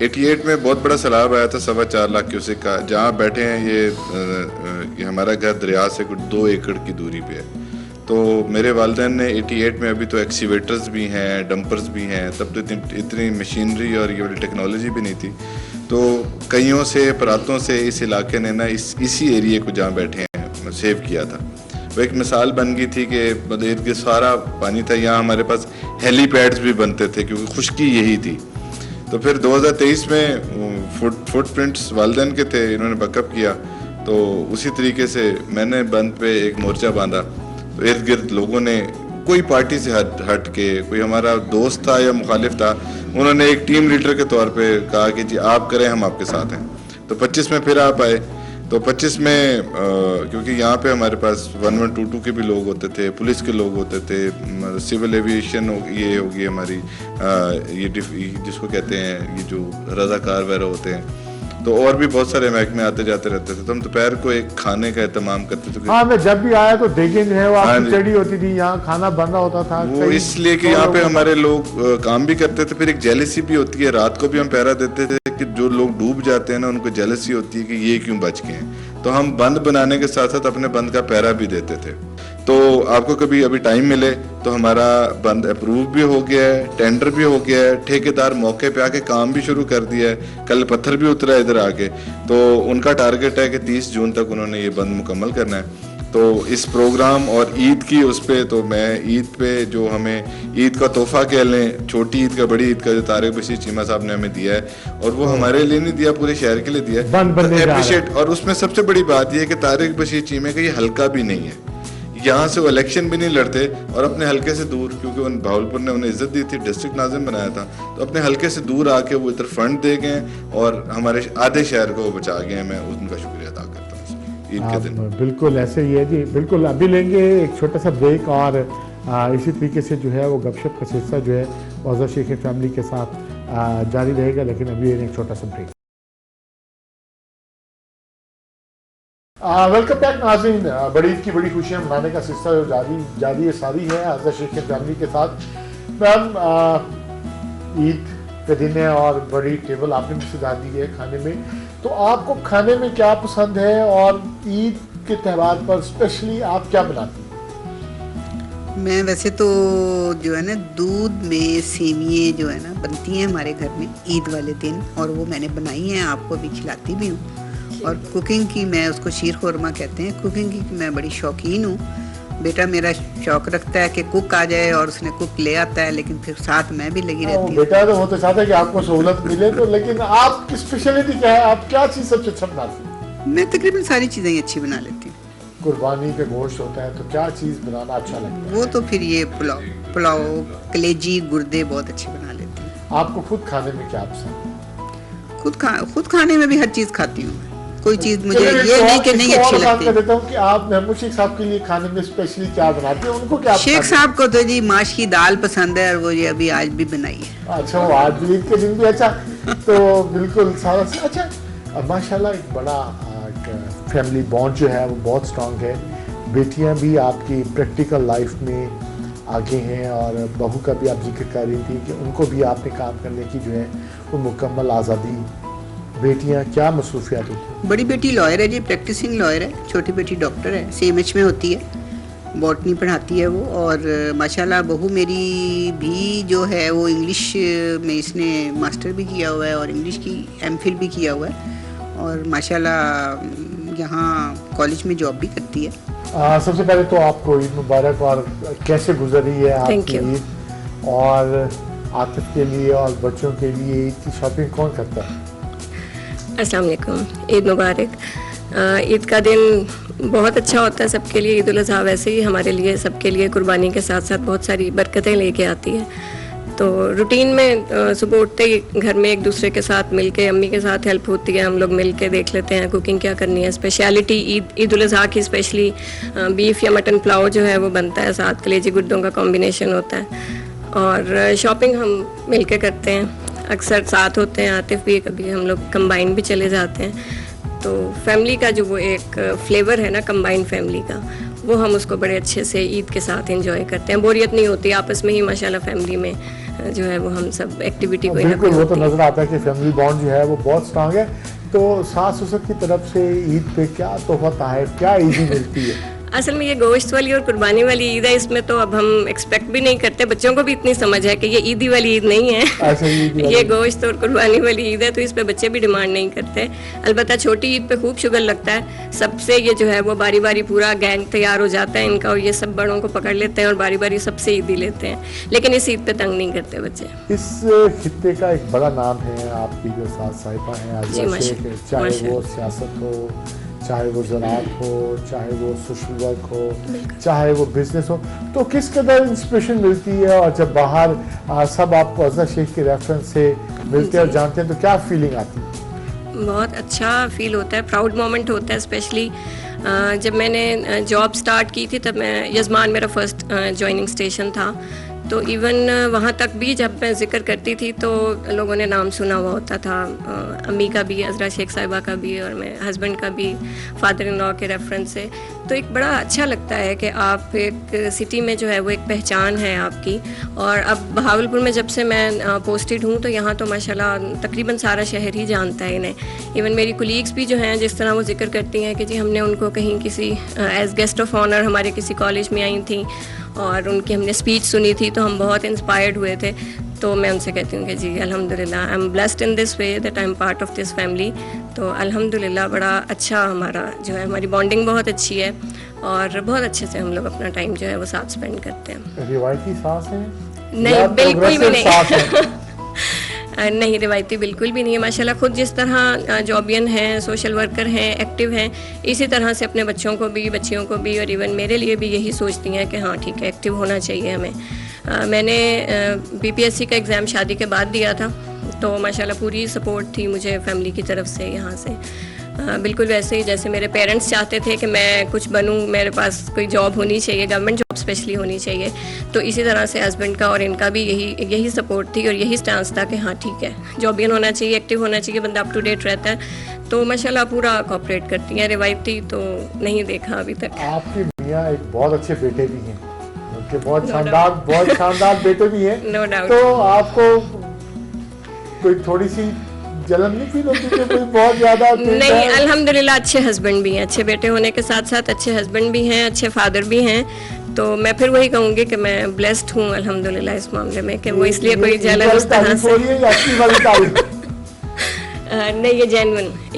88 में बहुत बड़ा सैलाब आया था 4.25 लाख क्यूसेक का, जहाँ बैठे हैं ये हमारा घर दरिया से कुछ 2 एकड़ की दूरी पे है। तो मेरे वालिदैन ने 88 में अभी तो एक्सीवेटर्स भी हैं, डंपर्स भी हैं, तब तो इतनी मशीनरी और ये वाली टेक्नोलॉजी भी नहीं थी। तो कईयों से परातों से इस इलाके ने ना इसी एरिए को जहाँ बैठे हैं सेव किया था। वो एक मिसाल बन गई थी कि इर्द गिर्द सारा पानी था, यहाँ हमारे पास हेलीपैड्स भी बनते थे क्योंकि खुश्की यही थी। तो फिर 2023 में फुटप्रिंट्स वालिदैन के थे, इन्होंने बैकअप किया, तो उसी तरीके से मैंने बंद पे एक मोर्चा बांधा। तो इर्द गिर्द लोगों ने कोई पार्टी से हट के, कोई हमारा दोस्त था या मुखालिफ था, उन्होंने एक टीम लीडर के तौर पे कहा कि जी आप करें, हम आपके साथ हैं। तो 25 में फिर आप आए। तो 25 में क्योंकि यहाँ पे हमारे पास 1122 के भी लोग होते थे, पुलिस के लोग होते थे, सिविल एविएशन ये होगी हमारी ये जिसको कहते हैं ये जो रज़ाकार वगैरह होते हैं, तो और भी बहुत सारे महकमे आते जाते रहते थे, तो हम दोपहर को एक खाने का एहतमाम करते थे। हाँ, मैं जब भी आया तो देखें जो है वो हाँ आपकी जी। चढ़ी होती थी, यहाँ खाना बन रहा होता था। वो इसलिए कि यहाँ पे हमारे लोग काम भी करते थे, फिर एक जेलसी भी होती है, रात को भी हम पहरा देते थे कि जो लोग डूब जाते हैं ना उनको जेलसी होती है कि ये क्यों बच गए हैं, तो हम बंद बनाने के साथ साथ अपने बंद का पहरा भी देते थे। तो आपको कभी अभी टाइम मिले तो हमारा बंद अप्रूव भी हो गया है, टेंडर भी हो गया है, ठेकेदार मौके पे आके काम भी शुरू कर दिया है, कल पत्थर भी उतरा है इधर आके, तो उनका टारगेट है कि 30 जून तक उन्होंने ये बंद मुकम्मल करना है। तो इस प्रोग्राम और ईद की उस पे, तो मैं ईद पे जो हमें ईद का तोहफा कह लें, छोटी ईद का बड़ी ईद का जो तारिक बशीर चीमा साहब ने हमें दिया है, और वो हमारे लिए नहीं दिया, पूरे शहर के लिए दिया है, बंद बनने जा रहा है। अप्रिशिएट। और उसमें सबसे बड़ी बात ये है कि तारिक बशीर चीमे का ये हल्का भी नहीं है, यहाँ से वो इलेक्शन भी नहीं लड़ते और अपने हल्के से दूर, क्योंकि उन भावलपुर ने उन्हें इज्जत दी थी, डिस्ट्रिक्ट नाजिम बनाया था, तो अपने हल्के से दूर आके वो इधर फंड दे गए और हमारे आधे शहर को वो बचा गए। मैं उनका शुक्रिया अदा करता हूँ ईद के दिन। बिल्कुल ऐसे ही है जी, बिल्कुल। अभी लेंगे एक छोटा सा ब्रेक और इसी तरीके से जो है वो गपशप का सिलसिला जो है वाजा शेख फैमिली के साथ जारी रहेगा, लेकिन अभी एक छोटा सा ब्रेक। वेलकम बैक नाज़रीन। बड़ी ईद की बड़ी खुशियाँ मनाने का सिलसिला जो जारी है सारी है वाजा शेख फैमिली के साथ। मैम, ईद के दिन है और बड़ी टेबल आपने भी सजा दी है खाने में, तो आपको खाने में क्या पसंद है और ईद के त्यौहार पर स्पेशली आप क्या बनाती हैं? मैं वैसे तो जो है ना दूध में सेवियाँ जो है ना बनती हैं हमारे घर में ईद वाले दिन, और वो मैंने बनाई हैं, आपको भी खिलाती भी हूँ। और कुकिंग की, मैं उसको शीर खुरमा कहते हैं, कुकिंग की मैं बड़ी शौकीन हूँ। बेटा मेरा शौक रखता है कि कुक आ जाए और उसने कुक ले आता है, लेकिन फिर साथ मैं भी लगी रहती हूँ। बेटा तो वो तो चाहता है कि आपको सहूलत मिले, तो लेकिन आपकी स्पेशलिटी क्या है? आप क्या चीज़ सबसे अच्छा बनाती हैं? मैं तकरीबन सारी चीज़ें ही अच्छी बना लेती हूँ। कुर्बानी पे गोश्त होता है, तो क्या चीज़ बनाना अच्छा लगता है? वो तो फिर ये पुलाव कलेजी गुर्दे बहुत अच्छे बना लेती हूँ। आपको खुद खाने में क्या पसंद है? खुद खाने में भी हर चीज़ खाती हूँ। कोई चीज़ मुझे चलिए, ये नहीं कि नहीं इसको अच्छी और आसान लगती। कर देता हूँ कि आप महमूद शेख साहब के लिए खाने में स्पेशली क्या बनाते हैं, उनको क्या शेख पसंद है? साहब को तो जी माश की दाल पसंद है, और वो ये अभी आज भी बनाई है। अच्छा, वो आज भी ईद के दिन भी अच्छा, तो बिल्कुल सारा अच्छा। माशाल्लाह एक बड़ा फैमिली बॉन्ड जो है वो बहुत स्ट्रांग है। बेटियां भी आपकी प्रैक्टिकल लाइफ में आगे हैं, और बहू का भी आप जिक्र कर रही थी कि उनको भी आपने काम करने की जो है वो मुकम्मल आज़ादी। बेटियां क्या मसरूफियात होती? बड़ी बेटी लॉयर है जी, प्रैक्टिसिंग लॉयर है। छोटी बेटी डॉक्टर है, CMH में होती है, बॉटनी पढ़ाती है वो। और माशाल्लाह बहू मेरी भी जो है वो इंग्लिश में इसने मास्टर भी किया हुआ है और इंग्लिश की MPhil भी किया हुआ है, और माशाल्लाह यहाँ कॉलेज में जॉब भी करती है। सबसे पहले तो आपको ईद मुबारक, और कैसे गुजर रही है आपकी ईद? और आतिफ के लिए और बच्चों के लिए ईद की शॉपिंग कौन करता है? अस्सलाम वालेकुम, ईद मुबारक। ईद का दिन बहुत अच्छा होता है सबके लिए। ईद उल अज़हा वैसे ही हमारे लिए, सबके लिए कुर्बानी के साथ साथ बहुत सारी बरकतें लेके आती है। तो रूटीन में सुबह उठते ही घर में एक दूसरे के साथ मिल के, अम्मी के साथ हेल्प होती है, हम लोग मिल के देख लेते हैं कुकिंग क्या करनी है। स्पेशलिटी ईद उल अज़हा की स्पेशली बीफ या मटन पुलाव जो है वो बनता है, साथ कलेजी गुर्दों का कॉम्बिनेशन होता है। और शॉपिंग हम मिल के करते हैं, अक्सर साथ होते हैं, आतिफ भी, कभी हम लोग कंबाइन भी चले जाते हैं। तो फैमिली का जो वो एक फ्लेवर है ना कंबाइन फैमिली का, वो हम उसको बड़े अच्छे से ईद के साथ एंजॉय करते हैं। बोरियत नहीं होती आपस में ही, माशाल्लाह फैमिली में जो है वो हम सब एक्टिविटी को बिल्कुल, वो तो नजर आता है कि फैमिली बॉन्ड जो है वो बहुत स्ट्रांग है। तो सास ससुर की तरफ से ईद पे क्या तोहफा तहफ़, क्या ईदी मिलती है? असल में ये गोश्त वाली और कुर्बानी वाली ईद है, इसमें तो अब हम एक्सपेक्ट भी नहीं करते। बच्चों को भी इतनी समझ है कि ये ईदी वाली ईद नहीं है, ये गोश्त और कुर्बानी वाली ईद है, तो इस पे बच्चे भी डिमांड नहीं करते। अलबत्ता छोटी ईद पे खूब शुगर लगता है सबसे, ये जो है वो बारी बारी पूरा गैंग तैयार हो जाता है इनका, और ये सब बड़ों को पकड़ लेते हैं और बारी बारी सबसे ईदी लेते हैं, लेकिन इस ईद पे तंग नहीं करते बच्चे। इस खित्ते का एक बड़ा नाम है आपकी जो साथ साहिबा हैं आज़िया शेख, चाहे वो सियासत हो, चाहे वो ज़राअत हो, चाहे वो सोशल वर्क हो, चाहे वो बिजनेस हो, तो किस कदर इंस्पिरेशन मिलती है? और जब बाहर सब आपको आज़िया शेख के रेफरेंस से मिलते हैं और जानते हैं, तो क्या फीलिंग आती है? बहुत अच्छा फील होता है, प्राउड मोमेंट होता है। स्पेशली जब मैंने जॉब स्टार्ट की थी तब मैं, यजमान मेरा फर्स्ट जॉइनिंग स्टेशन था, तो इवन वहाँ तक भी जब मैं जिक्र करती थी तो लोगों ने नाम सुना हुआ होता था, अम्मी का भी, अज़रा शेख साहिबा का भी, और मेरे हस्बैंड का भी, फादर इन लॉ के रेफरेंस से। तो एक बड़ा अच्छा लगता है कि आप एक सिटी में जो है वो एक पहचान है आपकी। और अब बहावलपुर में जब से मैं पोस्टेड हूँ तो यहाँ तो माशाल्लाह तकरीबन सारा शहर ही जानता है इन्हें। इवन मेरी कुलीग्स भी जो हैं, जिस तरह वो जिक्र करती हैं कि जी हमने उनको कहीं किसी एज गेस्ट ऑफ ऑनर हमारे किसी कॉलेज में आई थी और उनकी हमने स्पीच सुनी थी तो हम बहुत इंस्पायर्ड हुए थे। तो मैं उनसे कहती हूँ कि जी अल्हम्दुलिल्लाह I am blessed in this way that I am part of this family. तो अल्हम्दुलिल्लाह बड़ा अच्छा हमारा जो है, हमारी बॉन्डिंग बहुत अच्छी है और बहुत अच्छे से हम लोग अपना टाइम जो है वो साथ स्पेंड करते हैं। रिवायती सास है? नहीं, बिल्कुल भी सास है? नहीं। नहीं, रिवायती बिल्कुल भी नहीं है। माशाल्लाह खुद जिस तरह जॉबियन हैं, सोशल वर्कर हैं, एक्टिव हैं, इसी तरह से अपने बच्चों को भी, बच्चियों को भी, और इवन मेरे लिए भी यही सोचती हैं कि हाँ ठीक है, एक्टिव होना चाहिए हमें। मैंने बीपीएससी का एग्ज़ाम शादी के बाद दिया था, तो माशाल्लाह पूरी सपोर्ट थी मुझे फैमिली की तरफ से यहाँ से। बिल्कुल वैसे ही जैसे मेरे पेरेंट्स चाहते थे कि मैं कुछ बनूं, मेरे पास कोई जॉब होनी चाहिए, गवर्नमेंट जॉब स्पेशली होनी चाहिए, तो इसी तरह से हस्बैंड का और इनका भी यही सपोर्ट थी और यही स्टांस था कि हाँ ठीक है, जॉबियन होना चाहिए, एक्टिव होना चाहिए, बंदा अप टू डेट रहता है। तो माशाल्लाह पूरा कोऑपरेट करती हैं। रिवायती तो नहीं देखा अभी तक। आपकी मियाँ एक बहुत अच्छे बेटे भी हैं, उनके बहुत शानदार बेटे भी हैं। No doubt. तो आपको कोई थोड़ी सी जलन नहीं फील होती कि कोई बहुत ज्यादा? नहीं, अल्हम्दुलिल्लाह अच्छे हस्बैंड भी हैं, अच्छे बेटे होने के साथ साथ अच्छे हस्बैंड भी हैं, अच्छे फादर भी हैं। तो मैं फिर वही कहूँगी कि मैं ब्लेस्ड हूँ अल्हम्दुलिल्लाह इस मामले में, कि वो इसलिए कोई जलन उस तरह से नहीं,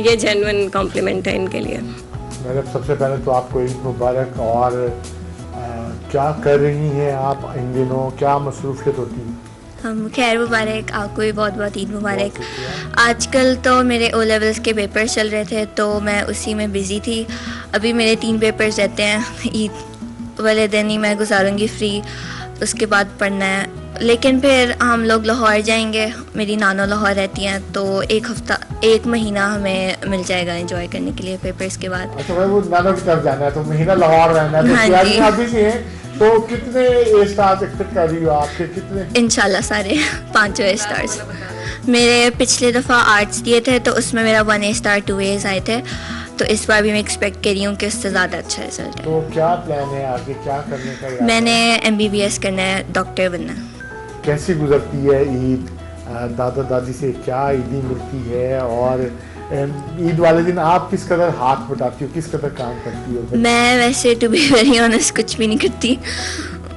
ये जेन्युइन कॉम्प्लीमेंट है इनके लिए। मैडम, सबसे पहले तो आपको ईद मुबारक। और क्या कर रही हैं आप इन दिनों, क्या मसरूफियत होती है? हम खैर मुबारक, आपको भी बहुत बहुत ईद मुबारक। आजकल तो मेरे ओ लेवल्स के पेपर्स चल रहे थे तो मैं उसी में बिज़ी थी। अभी मेरे 3 पेपर्स रहते हैं, ईद वाले दिन ही मैं गुजारूंगी फ्री, उसके बाद पढ़ना है। लेकिन फिर हम लोग लाहौर जाएंगे, मेरी नानो लाहौर रहती हैं, तो 1 महीना हमें मिल जाएगा एंजॉय करने के लिए पेपर्स के बाद। अच्छा भाई, वो नानो की तरफ जाना है तो महीना लाहौर रहना है, तो हाँ जी। अभी से है। तो कितने ए स्टार्स एक्सपेक्ट कर रही हो आपके? कितने? इंशाल्लाह सारे 5 ए स्टार्स। मेरे पिछले दफ़ा आर्ट्स दिए थे तो उसमें मेरा 1 ए स्टार 2 एज आए थे, तो इस बार भी मैं एक्सपेक्ट कर रही हूँ कि उससे ज़्यादा अच्छा रिजल्ट है। तो क्या प्लान है आगे, क्या करने का इरादा? मैंने MBBS करना है, डॉक्टर बनना। कैसी गुजरती है ईद? दादा दादी से क्या ईदी मिलती है? और ईद वाले दिन आप किस कदर हाथ बटाती हो, किस कदर काम करती हो? मैं वैसे टू बी वेरी ऑनेस्ट कुछ भी नहीं करती,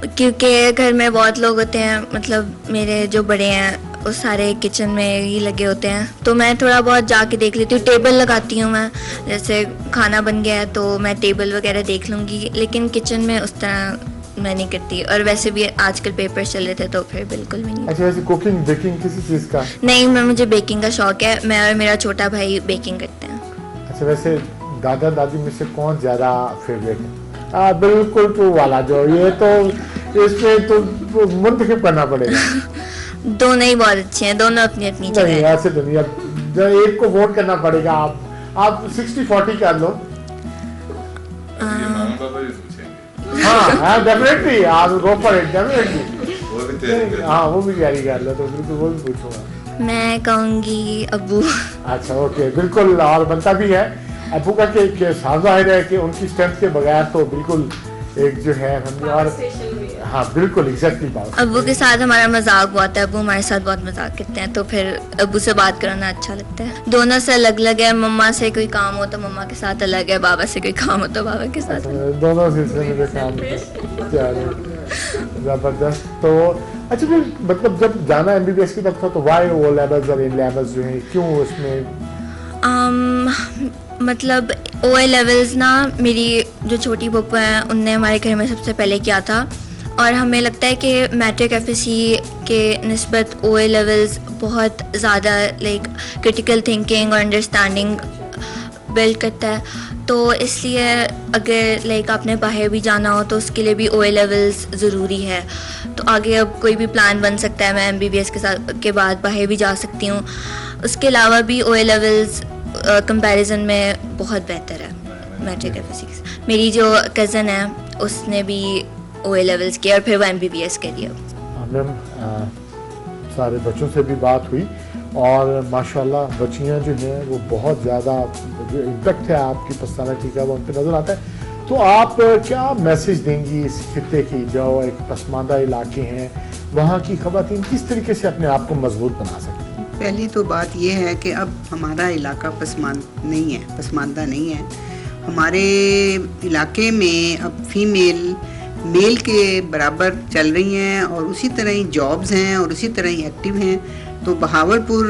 क्योंकि घर में बहुत लोग होते हैं, मतलब मेरे जो बड़े हैं वो सारे किचन में ही लगे होते हैं, तो मैं थोड़ा बहुत जाके देख लेती हूँ। टेबल लगाती हूँ मैं, जैसे खाना बन गया है तो मैं टेबल वगैरह देख लूँगी, लेकिन किचन में उस तरह मैं नहीं करती। और वैसे भी आजकल पेपर चल रहे थे तो फिर बिल्कुल भी नहीं। अच्छा, वैसे कुकिंग बेकिंग किसी चीज़ का? नहीं, मुझे बेकिंग का शौक है, मैं और मेरा छोटा भाई बेकिंग करते हैं। अच्छा, वैसे दादा दादी में से कौन ज़्यादा फेवरेट है? बिल्कुल टू वाला जो, ये तो इसमें तो मुंतखब करना पड़ेगा। दोनों ही बहुत अच्छे हैं, दोनों अपनी अपनी जगह। नहीं, ऐसे तो नहीं, अब एक को वोट करना पड़ेगा। आप 60-40 कर लो। हाँ, डेफिनेटली आप गो फॉर इट, डेफिनेटली। हाँ, वो भी तैयारी कर लो, तो बिल्कुल वो भी पूछूंगा। मैं कहूँगी अब्बू। अच्छा, ओके, बिल्कुल, और बनता भी है अब्बू का के साफ जाहिर है कि उनकी स्ट्रेंथ के बगैर तो बिल्कुल एक जो है हम। और हाँ, बिल्कुल एग्जैक्टली बात। अब्बू के साथ हमारा मजाक बहुत है, अब्बू हमारे साथ बहुत मजाक करते हैं, तो फिर अब्बू से बात करना अच्छा लगता है। दोनों से अलग अलग है, मम्मा से कोई काम हो तो मम्मा के साथ अलग है, बाबा से कोई काम हो तो बाबा के साथ। दोनों सिलसिले में काम जबरदस्त। तो अच्छा, फिर मतलब जब जाना MBBS की तरफ था तो वाई ओ लेवल्स और इन लेवल्स जो है, क्यों उसमें? मतलब OA लेवल्स ना, मेरी जो छोटी पप्पू हैं उनने हमारे घर में सबसे पहले किया था, और हमें लगता है कि मैट्रिक FSC के निस्बत OA लेवल्स बहुत ज़्यादा लाइक क्रिटिकल थिंकिंग और अंडरस्टैंडिंग बिल्ड करता है, तो इसलिए अगर लाइक आपने बाहर भी जाना हो तो उसके लिए भी OA लेवल्स ज़रूरी है। तो आगे अब कोई भी प्लान बन सकता है, मैं MBBS के बाद बाहर भी जा सकती हूँ। उसके अलावा भी OA लेवल्स कंपैरिजन में बहुत बेहतर है मैट्रिक FSC। मेरी जो कज़न है उसने भी OA लेवल्स किया और फिर वो MBBS के लिए। मैम सारे बच्चों से भी बात हुई और माशाल्लाह बच्चियां जो हैं वो बहुत ज़्यादा जो इम्पेक्ट है आपकी पर्सनालिटी का वो उन पर नज़र आता है। तो आप क्या मैसेज देंगी इस खित्ते की जो एक पसमानदा इलाके हैं, वहाँ की ख़वातीन किस तरीके से अपने आप को मजबूत बना सकती हैं? पहली तो बात यह है कि अब हमारा इलाका पसमानदा नहीं है। हमारे इलाके में अब फीमेल मेल के बराबर चल रही हैं और उसी तरह ही जॉब्स हैं और उसी तरह ही एक्टिव हैं। तो बहावलपुर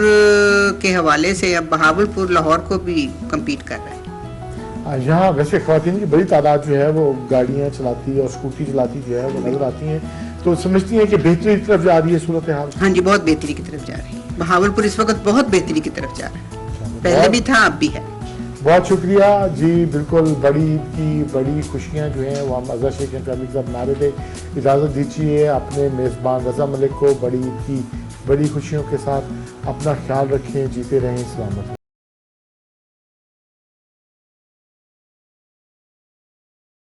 के हवाले से अब बहावलपुर लाहौर को भी कम्पीट कर रहा है। यहाँ वैसे ख़वातीन की बड़ी तादाद जो है वो गाड़ियाँ चलाती है और स्कूटी चलाती जो है वो नज़र आती हैं, तो समझती हैं कि बेहतरी की तरफ जा रही है सूरत हाल? हाँ जी, बहुत बेहतरी की तरफ जा रही है। बहावलपुर इस वक्त बहुत बेहतरी की तरफ जा रहा है, पहले भी था अब भी है। बहुत शुक्रिया जी। बिल्कुल बड़ी ईद की बड़ी खुशियाँ जो हैं वो हम अज़हर शेख एंड फैमिली के साथ मना रहे थे। इजाज़त दीजिए अपने मेज़बान रज़ा मलिक को बड़ी ईद की बड़ी खुशियों के साथ अपना ख्याल रखें, जीते रहें, सलामत।